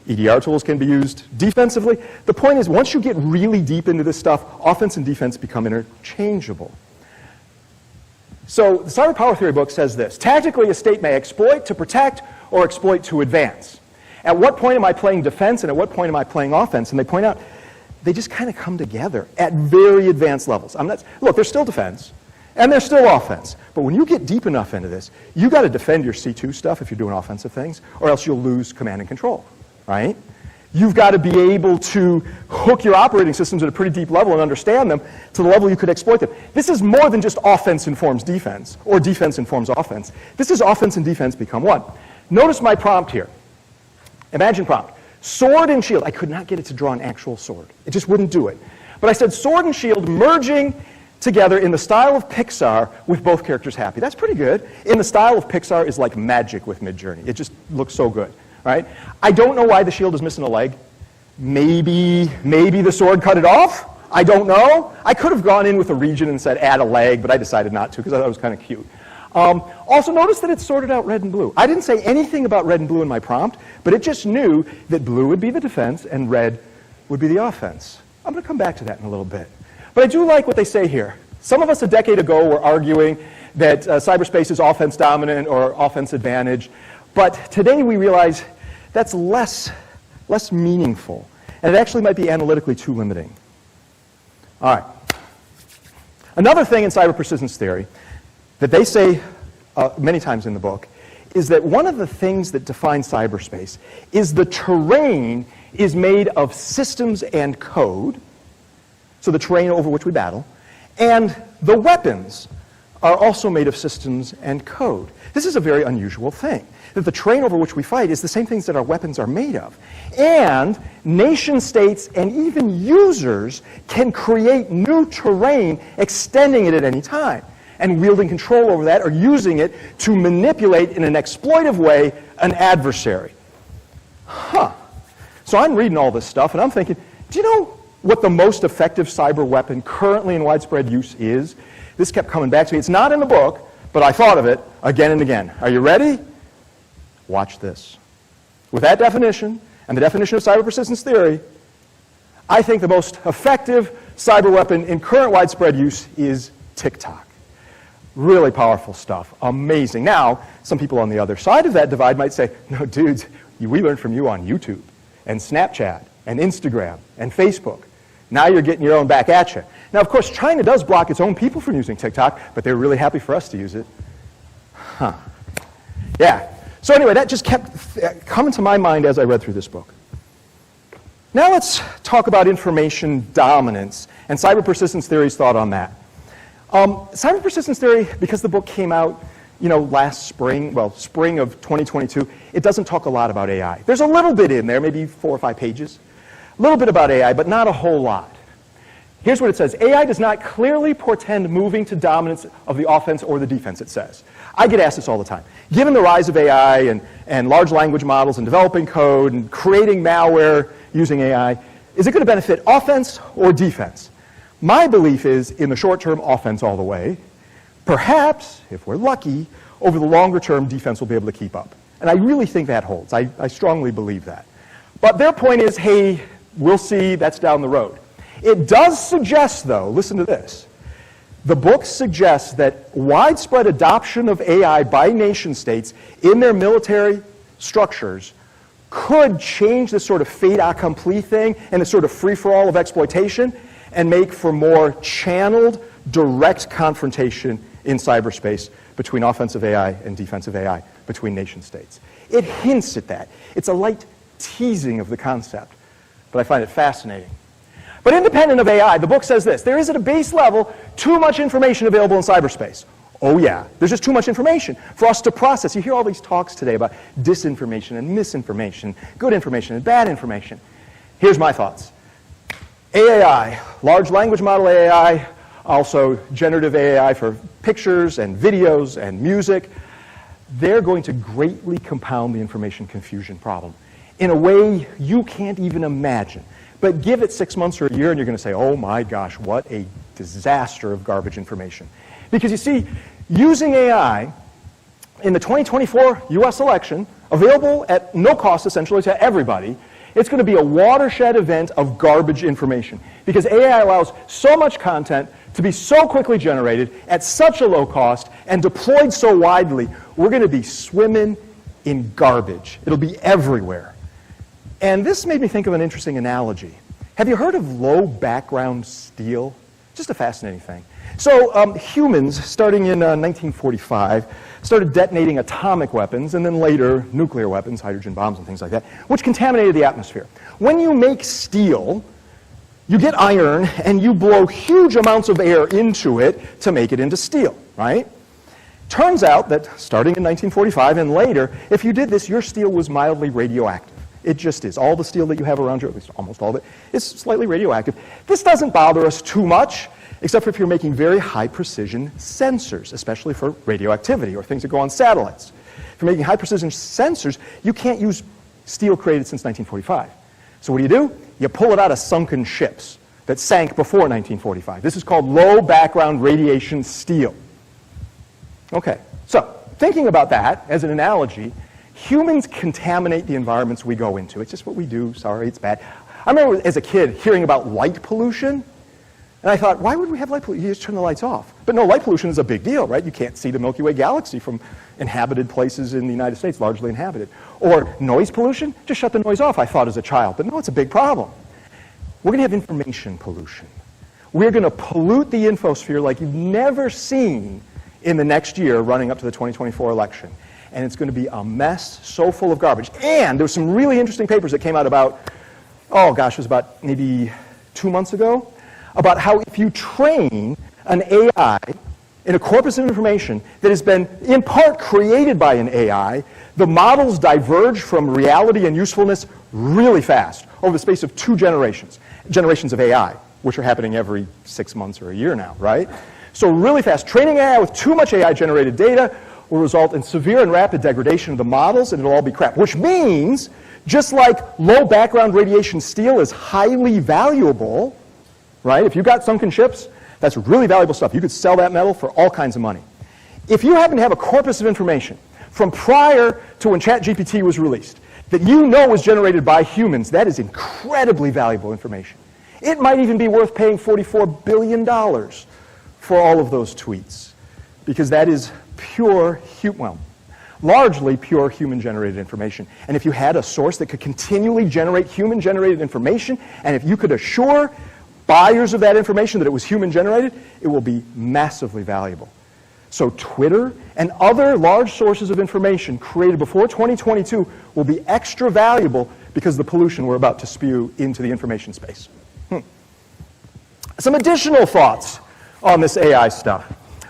S1: EDR tools can be used defensively. The point is, once you get really deep into this stuff, offense and defense become interchangeable. So the cyber power theory book says this: tactically, a state may exploit to protect or exploit to advance. At what point am I playing defense and at what point am I playing offense? And they point out they just kind of come together at very advanced levels. Look, there's still defense and there's still offense. But when you get deep enough into this, you got to defend your C2 stuff if you're doing offensive things, or else you'll lose command and control, right? You've got to be able to hook your operating systems at a pretty deep level and understand them to the level you could exploit them. This is more than just offense informs defense or defense informs offense. This is offense and defense become one. Notice my prompt here. Imagine prompt. Sword and shield. I could not get it to draw an actual sword. It just wouldn't do it. But I said sword and shield merging together in the style of Pixar with both characters happy. That's pretty good. In the style of Pixar is like magic with Midjourney. It just looks so good. Right? I don't know why the shield is missing a leg. Maybe the sword cut it off. I don't know. I could have gone in with a region and said add a leg, but I decided not to because I thought it was kind of cute. Also notice that it's sorted out red and blue. I didn't say anything about red and blue in my prompt, but it just knew that blue would be the defense and red would be the offense. I'm going to come back to that in a little bit. But I do like what they say here. Some of us a decade ago were arguing that cyberspace is offense dominant or offense advantage. But today we realize that's less meaningful, and it actually might be analytically too limiting. All right. Another thing in cyber persistence theory that they say many times in the book is that one of the things that defines cyberspace is the terrain is made of systems and code, so the terrain over which we battle, and the weapons are also made of systems and code. This is a very unusual thing, that the terrain over which we fight is the same things that our weapons are made of. And nation states and even users can create new terrain extending it at any time. and wielding control over that or using it to manipulate in an exploitive way an adversary. So I'm reading all this stuff and I'm thinking, do you know what the most effective cyber weapon currently in widespread use is? This kept coming back to me. It's not in the book, but I thought of it again and again. Are you ready? Watch this. With that definition and the definition of cyber persistence theory, I think the most effective cyber weapon in current widespread use is TikTok. Really powerful stuff. Amazing. Now, some people on the other side of that divide might say, no, dudes, we learned from you on YouTube and Snapchat and Instagram and Facebook. Now you're getting your own back at you. Now, of course, China does block its own people from using TikTok, but they're really happy for us to use it. Yeah. So anyway, that just kept coming to my mind as I read through this book. Now let's talk about information dominance and cyber persistence theory's thought on that. Cyber persistence theory, because the book came out, last spring, spring of 2022, it doesn't talk a lot about AI. There's a little bit in there, maybe 4 or 5 pages. A little bit about AI, but not a whole lot. Here's what it says. AI does not clearly portend moving to dominance of the offense or the defense, it says. I get asked this all the time. Given the rise of AI and large language models and developing code and creating malware using AI, is it going to benefit offense or defense? My belief is, in the short term, offense all the way. Perhaps, if we're lucky, over the longer term, defense will be able to keep up. And I really think that holds. I strongly believe that. But their point is, hey, we'll see, that's down the road. It does suggest, though, listen to this, the book suggests that widespread adoption of AI by nation states in their military structures could change this sort of fait accompli thing and this sort of free-for-all of exploitation and make for more channeled, direct confrontation in cyberspace between offensive AI and defensive AI between nation states. It hints at that. It's a light teasing of the concept, but I find it fascinating. But independent of AI, the book says this: there is at a base level too much information available in cyberspace. Oh yeah, there's just too much information for us to process. You hear all these talks today about disinformation and misinformation, good information and bad information. Here's my thoughts. AI, large language model AI, also generative AI for pictures and videos and music, they're going to greatly compound the information confusion problem in a way you can't even imagine. But give it 6 months or a year and you're going to say, oh my gosh, what a disaster of garbage information. Because you see, using AI in the 2024 US election, available at no cost essentially to everybody, it's going to be a watershed event of garbage information. Because AI allows so much content to be so quickly generated at such a low cost and deployed so widely, we're going to be swimming in garbage. It'll be everywhere. And this made me think of an interesting analogy. Have you heard of low background steel? Just a fascinating thing. So humans, starting in 1945, started detonating atomic weapons and then later nuclear weapons, hydrogen bombs and things like that, which contaminated the atmosphere. When you make steel, you get iron and you blow huge amounts of air into it to make it into steel, right? Turns out that starting in 1945 and later, if you did this, your steel was mildly radioactive. It just is. All the steel that you have around you, at least almost all of it, is slightly radioactive. This doesn't bother us too much, except for if you're making very high precision sensors, especially for radioactivity or things that go on satellites. If you're making high precision sensors, you can't use steel created since 1945. So what do? You pull it out of sunken ships that sank before 1945. This is called low background radiation steel. Okay, so thinking about that as an analogy, humans contaminate the environments we go into. It's just what we do. Sorry, it's bad. I remember as a kid hearing about light pollution, and I thought, why would we have light pollution? You just turn the lights off. But no, light pollution is a big deal, right? You can't see the Milky Way galaxy from inhabited places in the United States, largely inhabited. Or noise pollution, just shut the noise off, I thought as a child. But no, it's a big problem. We're going to have information pollution. We're going to pollute the infosphere like you've never seen in the next year running up to the 2024 election. And it's going to be a mess so full of garbage. And there were some really interesting papers that came out about, oh gosh, it was about maybe 2 months ago, about how if you train an AI in a corpus of information that has been in part created by an AI, the models diverge from reality and usefulness really fast over the space of 2 generations of AI, which are happening every 6 months or a year now, right? So really fast. Training AI with too much AI-generated data will result in severe and rapid degradation of the models, and it'll all be crap. Which means, just like low background radiation steel is highly valuable, right? If you've got sunken ships, that's really valuable stuff. You could sell that metal for all kinds of money. If you happen to have a corpus of information from prior to when ChatGPT was released that you know was generated by humans, that is incredibly valuable information. It might even be worth paying $44 billion for all of those tweets, because that is pure, largely pure human-generated information. And if you had a source that could continually generate human-generated information, and if you could assure buyers of that information that it was human-generated, it will be massively valuable. So Twitter and other large sources of information created before 2022 will be extra valuable because of the pollution we're about to spew into the information space. Some additional thoughts on this AI stuff.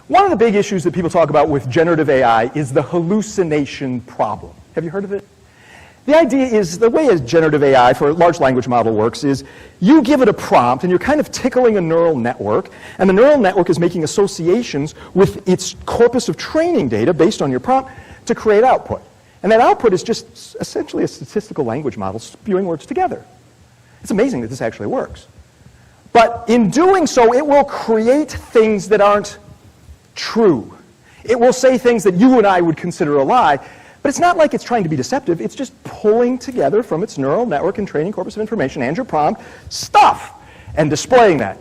S1: One of the big issues that people talk about with generative AI is the hallucination problem. Have you heard of it? The idea is, the way a generative AI for a large language model works is you give it a prompt and you're kind of tickling a neural network, and the neural network is making associations with its corpus of training data based on your prompt to create output. And that output is just essentially a statistical language model spewing words together. It's amazing that this actually works. But in doing so, it will create things that aren't true. It will say things that you and I would consider a lie, but it's not like it's trying to be deceptive. It's just pulling together from its neural network and training corpus of information and your prompt stuff and displaying that.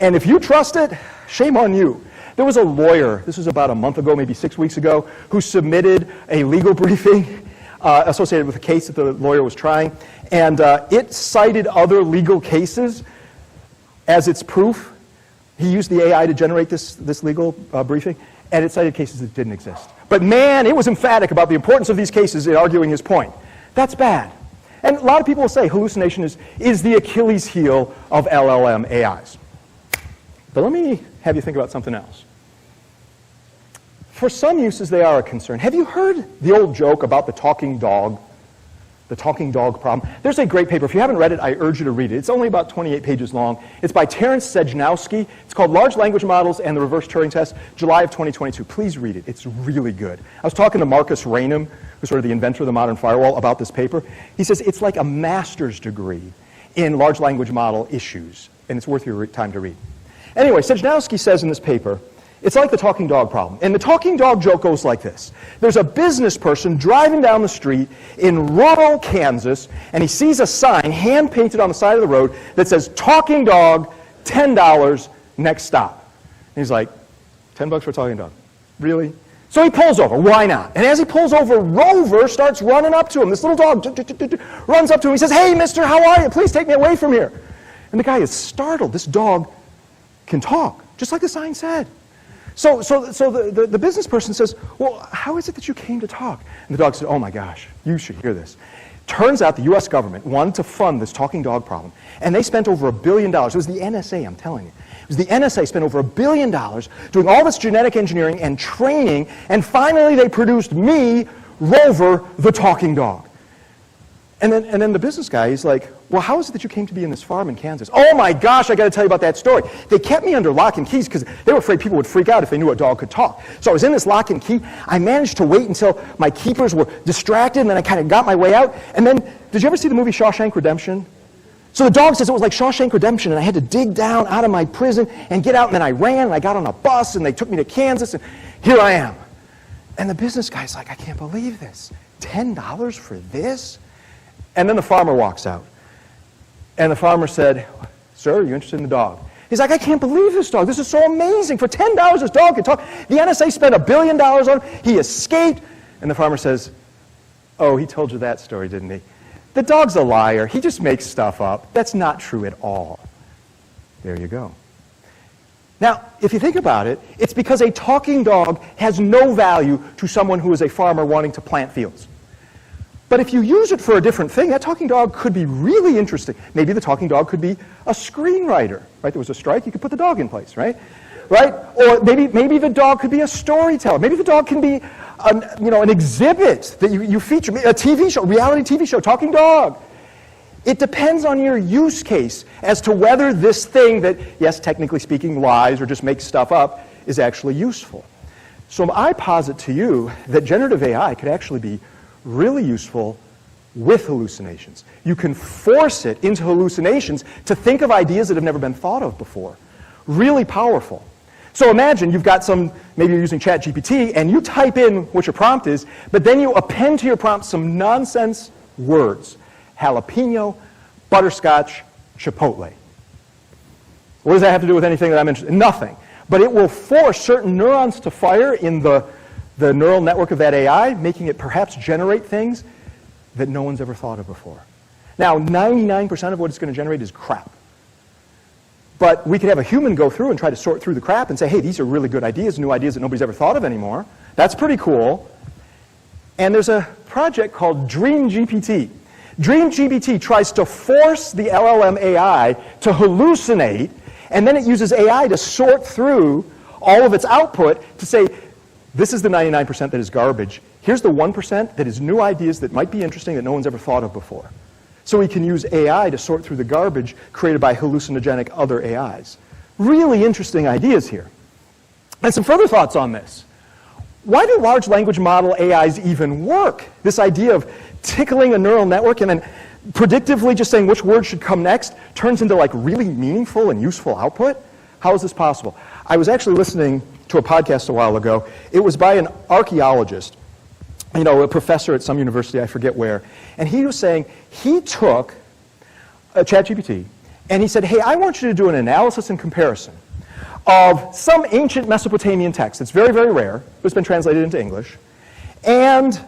S1: And if you trust it, shame on you. There was a lawyer, this was about a month ago, maybe 6 weeks ago, who submitted a legal briefing associated with a case that the lawyer was trying, and it cited other legal cases as its proof. He used the AI to generate this legal briefing, and it cited cases that didn't exist. But man, it was emphatic about the importance of these cases in arguing his point. That's bad. And a lot of people will say hallucination is the Achilles heel of LLM AIs. But let me have you think about something else. For some uses, they are a concern. Have you heard the old joke about the talking dog? The talking dog problem. There's a great paper. If you haven't read it, I urge you to read it. It's only about 28 pages long. It's by Terence Sejnowski. It's called Large Language Models and the Reverse Turing Test, July of 2022. Please read it. It's really good. I was talking to Marcus Raynham, who's sort of the inventor of the modern firewall, about this paper. He says it's like a master's degree in large language model issues, and it's worth your time to read. Anyway, Sejnowski says in this paper, it's like the talking dog problem. And the talking dog joke goes like this. There's a business person driving down the street in rural Kansas, and he sees a sign hand-painted on the side of the road that says, "Talking dog, $10, next stop." And he's like, $10 for a talking dog? Really? So he pulls over. Why not? And as he pulls over, Rover starts running up to him. This little dog runs up to him. He says, "Hey, mister, how are you? Please take me away from here." And the guy is startled. This dog can talk, just like the sign said. So the business person says, "Well, how is it that you came to talk?" And the dog said, "Oh my gosh, you should hear this." Turns out the US government wanted to fund this talking dog problem, and they spent over $1 billion. It was the NSA, I'm telling you. It was the NSA spent over $1 billion doing all this genetic engineering and training, and finally they produced me, Rover, the talking dog. And then the business guy, he's like, "Well, how is it that you came to be in this farm in Kansas?" "Oh my gosh, I got to tell you about that story. They kept me under lock and keys because they were afraid people would freak out if they knew a dog could talk. So I was in this lock and key. I managed to wait until my keepers were distracted, and then I kind of got my way out. And then, did you ever see the movie Shawshank Redemption? So the dog says it was like Shawshank Redemption, and I had to dig down out of my prison and get out, and then I ran, and I got on a bus, and they took me to Kansas, and here I am." And the business guy's like, "I can't believe this. $10 for this?" And then the farmer walks out. And the farmer said, "Sir, are you interested in the dog?" He's like, "I can't believe this dog. This is so amazing. For $10, this dog can talk. The NSA spent $1 billion on him. He escaped." And the farmer says, "Oh, he told you that story, didn't he? The dog's a liar. He just makes stuff up. That's not true at all." There you go. Now, if you think about it, it's because a talking dog has no value to someone who is a farmer wanting to plant fields. But if you use it for a different thing, that talking dog could be really interesting. Maybe the talking dog could be a screenwriter, right? There was a strike, you could put the dog in place, right? Right? Or maybe the dog could be a storyteller. Maybe the dog can be an exhibit that you feature, a TV show, reality TV show, talking dog. It depends on your use case as to whether this thing that, yes, technically speaking, lies or just makes stuff up, is actually useful. So I posit to you that generative AI could actually be really useful with hallucinations. You can force it into hallucinations to think of ideas that have never been thought of before. Really powerful. So imagine you've got maybe you're using ChatGPT, and you type in what your prompt is, but then you append to your prompt some nonsense words. Jalapeno, butterscotch, chipotle. What does that have to do with anything that I'm interested in? Nothing. But it will force certain neurons to fire in the neural network of that AI, making it perhaps generate things that no one's ever thought of before. Now, 99% of what it's going to generate is crap. But we could have a human go through and try to sort through the crap and say, hey, these are really good ideas, new ideas that nobody's ever thought of anymore. That's pretty cool. And there's a project called DreamGPT. DreamGPT tries to force the LLM AI to hallucinate, and then it uses AI to sort through all of its output to say, this is the 99% that is garbage. Here's the 1% that is new ideas that might be interesting that no one's ever thought of before. So we can use AI to sort through the garbage created by hallucinogenic other AIs. Really interesting ideas here. And some further thoughts on this. Why do large language model AIs even work? This idea of tickling a neural network and then predictively just saying which word should come next turns into like really meaningful and useful output? How is this possible? I was actually listening to a podcast a while ago. It was by an archaeologist, a professor at some university, I forget where, and he was saying he took a ChatGPT and he said, hey, I want you to do an analysis and comparison of some ancient Mesopotamian text. It's very, very rare. It's been translated into English. And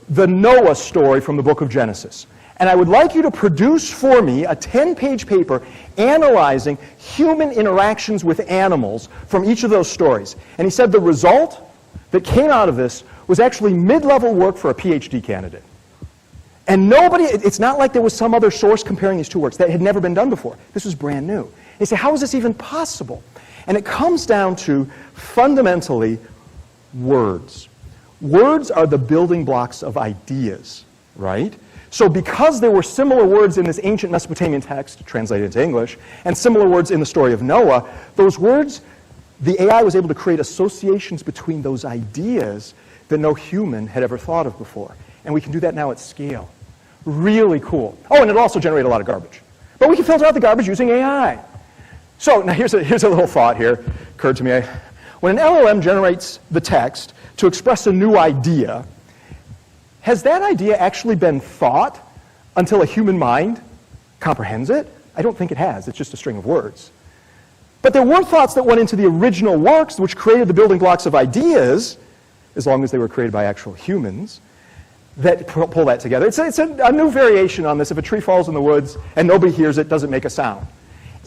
S1: the Noah story from the book of Genesis. And I would like you to produce for me a 10-page paper analyzing human interactions with animals from each of those stories. And he said the result that came out of this was actually mid-level work for a PhD candidate. And it's not like there was some other source comparing these two works. That had never been done before. This was brand new. And you say, how is this even possible? And it comes down to, fundamentally, words. Words are the building blocks of ideas, right? So because there were similar words in this ancient Mesopotamian text, translated into English, and similar words in the story of Noah, those words, the AI was able to create associations between those ideas that no human had ever thought of before. And we can do that now at scale. Really cool. Oh, and it'll also generate a lot of garbage. But we can filter out the garbage using AI. So now here's a little thought here, occurred to me. When an LLM generates the text to express a new idea, has that idea actually been thought until a human mind comprehends it? I don't think it has. It's just a string of words. But there were thoughts that went into the original works which created the building blocks of ideas, as long as they were created by actual humans, that pull that together. It's a new variation on this. If a tree falls in the woods and nobody hears it, does it make a sound?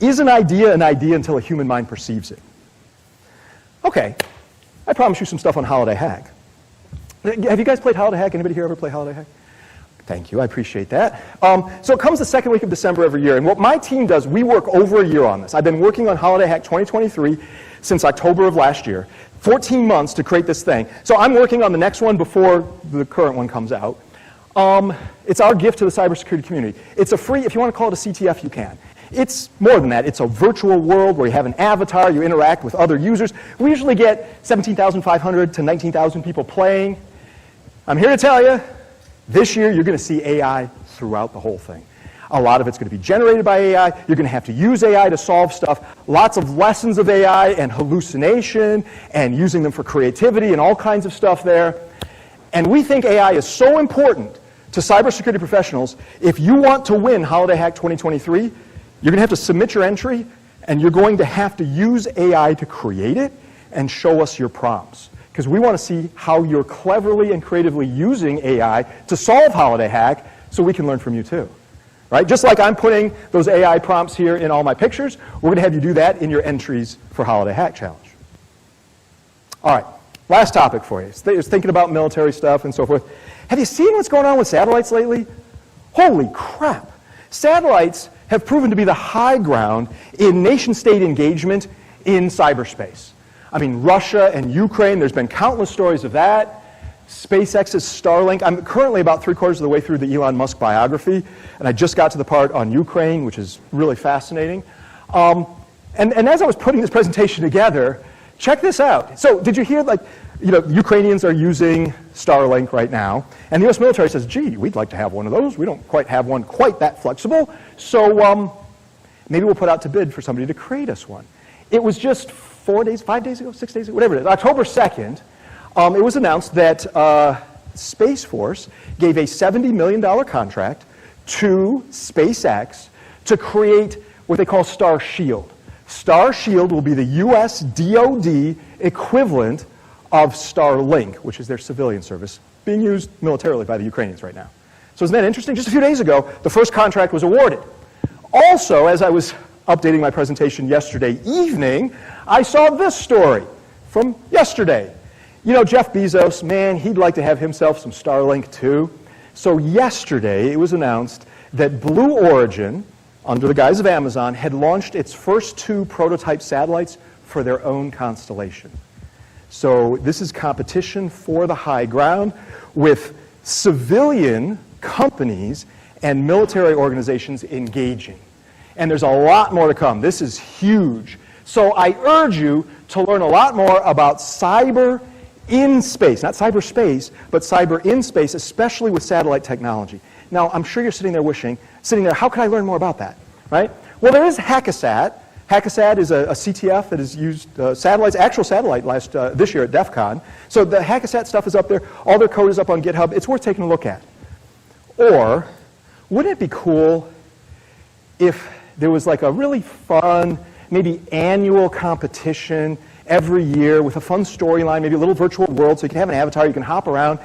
S1: Is an idea until a human mind perceives it? Okay, I promised you some stuff on Holiday Hack. Have you guys played Holiday Hack? Anybody here ever play Holiday Hack? Thank you, I appreciate that. So it comes the second week of December every year, and what my team does, we work over a year on this. I've been working on Holiday Hack 2023 since October of last year. 14 months to create this thing. So I'm working on the next one before the current one comes out. It's our gift to the cybersecurity community. It's a free, if you want to call it a CTF, you can. It's more than that. It's a virtual world where you have an avatar, you interact with other users. We usually get 17,500 to 19,000 people playing. I'm here to tell you, this year you're going to see AI throughout the whole thing. A lot of it's going to be generated by AI. You're going to have to use AI to solve stuff. Lots of lessons of AI and hallucination and using them for creativity and all kinds of stuff there. And we think AI is so important to cybersecurity professionals. If you want to win Holiday Hack 2023, you're going to have to submit your entry, and you're going to have to use AI to create it and show us your prompts. Because we want to see how you're cleverly and creatively using AI to solve Holiday Hack so we can learn from you too. Right? Just like I'm putting those AI prompts here in all my pictures, we're going to have you do that in your entries for Holiday Hack Challenge. All right, last topic for you. It's thinking about military stuff and so forth. Have you seen what's going on with satellites lately? Holy crap. Satellites have proven to be the high ground in nation-state engagement in cyberspace. I mean, Russia and Ukraine, there's been countless stories of that. SpaceX's Starlink. I'm currently about 3/4 of the way through the Elon Musk biography, and I just got to the part on Ukraine, which is really fascinating. And as I was putting this presentation together, check this out. So did you hear, like, Ukrainians are using Starlink right now, and the U.S. military says, gee, we'd like to have one of those. We don't quite have one quite that flexible, so maybe we'll put out to bid for somebody to create us one. It was just 4 days, 5 days ago, 6 days ago, whatever it is, October 2nd, it was announced that Space Force gave a $70 million contract to SpaceX to create what they call Star Shield. Star Shield will be the U.S. DoD equivalent of Starlink, which is their civilian service, being used militarily by the Ukrainians right now. So isn't that interesting? Just a few days ago, the first contract was awarded. Also, as I was updating my presentation yesterday evening, I saw this story from yesterday. Jeff Bezos, man, he'd like to have himself some Starlink too. So yesterday, it was announced that Blue Origin, under the guise of Amazon, had launched its first 2 prototype satellites for their own constellation. So this is competition for the high ground with civilian companies and military organizations engaging. And there's a lot more to come. This is huge. So I urge you to learn a lot more about cyber in space, not cyberspace, but cyber in space, especially with satellite technology. Now, I'm sure you're sitting there, how can I learn more about that, right? Well, there is Hackasat. Hackasat is a CTF that has used satellites, actual satellite this year at DEF CON. So the Hackasat stuff is up there. All their code is up on GitHub. It's worth taking a look at. Or, wouldn't it be cool if there was like a really fun, maybe annual competition every year with a fun storyline, maybe a little virtual world so you can have an avatar, you can hop around,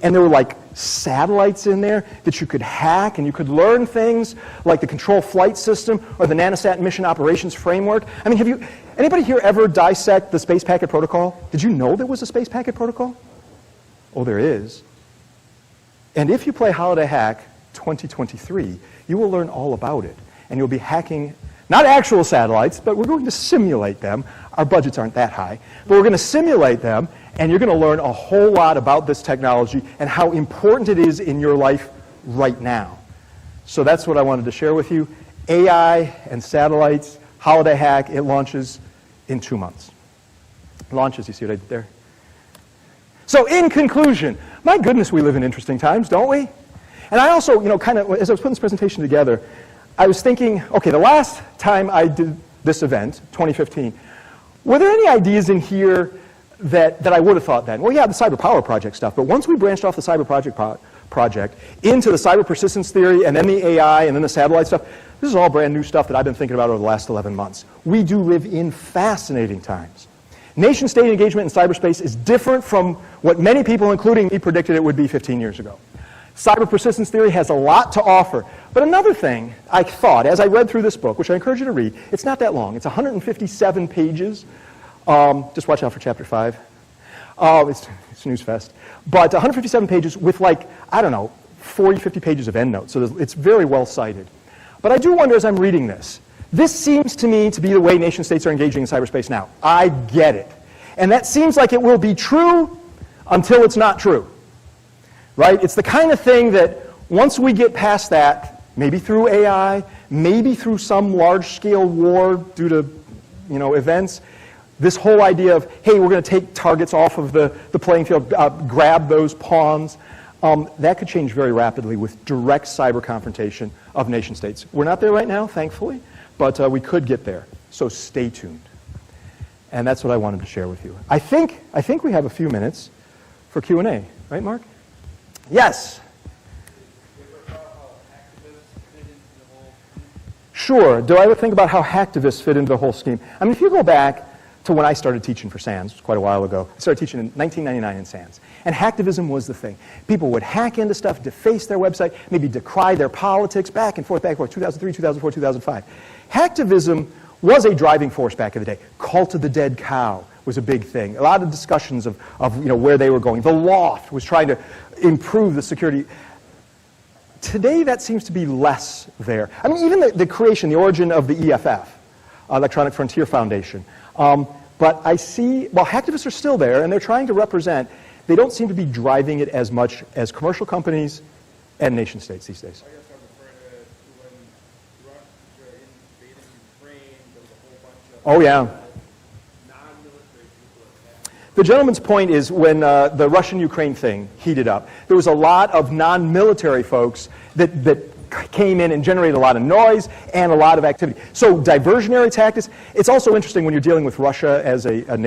S1: and there were like satellites in there that you could hack and you could learn things like the control flight system or the nanosat mission operations framework. I mean, anybody here ever dissect the space packet protocol? Did you know there was a space packet protocol? Oh, there is. And if you play Holiday Hack 2023, you will learn all about it. And you'll be hacking, not actual satellites, but we're going to simulate them. Our budgets aren't that high. But we're going to simulate them, and you're going to learn a whole lot about this technology and how important it is in your life right now. So that's what I wanted to share with you. AI and satellites, Holiday Hack, it launches in 2 months. Launches, you see what I did there? So in conclusion, my goodness, we live in interesting times, don't we? And I also, kind of, as I was putting this presentation together, I was thinking, okay, the last time I did this event, 2015, were there any ideas in here that I would have thought then? Well, yeah, the cyber power project stuff, but once we branched off the cyber project into the cyber persistence theory and then the AI and then the satellite stuff, this is all brand new stuff that I've been thinking about over the last 11 months. We do live in fascinating times. Nation-state engagement in cyberspace is different from what many people, including me, predicted it would be 15 years ago. Cyber persistence theory has a lot to offer. But another thing I thought, as I read through this book, which I encourage you to read, it's not that long. It's 157 pages. Just watch out for chapter 5. It's snooze fest. But 157 pages with 40, 50 pages of endnotes. So it's very well cited. But I do wonder as I'm reading this, this seems to me to be the way nation states are engaging in cyberspace now. I get it. And that seems like it will be true until it's not true. Right? It's the kind of thing that once we get past that, maybe through AI, maybe through some large-scale war due to events, this whole idea of, hey, we're going to take targets off of the playing field, grab those pawns, that could change very rapidly with direct cyber confrontation of nation states. We're not there right now, thankfully, but we could get there. So stay tuned. And that's what I wanted to share with you. I think we have a few minutes for Q&A. Right, Mark? Yes? Sure. Do I ever think about how hacktivists fit into the whole scheme? I mean, if you go back to when I started teaching for SANS, quite a while ago, I started teaching in 1999 in SANS, and hacktivism was the thing. People would hack into stuff, deface their website, maybe decry their politics, back and forth, 2003, 2004, 2005. Hacktivism was a driving force back in the day. Cult of the dead cow was a big thing. A lot of discussions of where they were going. The Loft was trying to improve the security. Today, that seems to be less there. I mean, even the creation, the origin of the EFF, Electronic Frontier Foundation. But I see, while hacktivists are still there, and they're trying to represent, they don't seem to be driving it as much as commercial companies and nation states these days.
S3: I guess I'm referring to when Russia invaded Ukraine, there was a whole bunch of
S1: Oh, yeah.
S3: non-military
S1: The gentleman's point is when the Russian-Ukraine thing heated up, there was a lot of non-military folks that came in and generated a lot of noise and a lot of activity. So diversionary tactics, it's also interesting when you're dealing with Russia as a nation.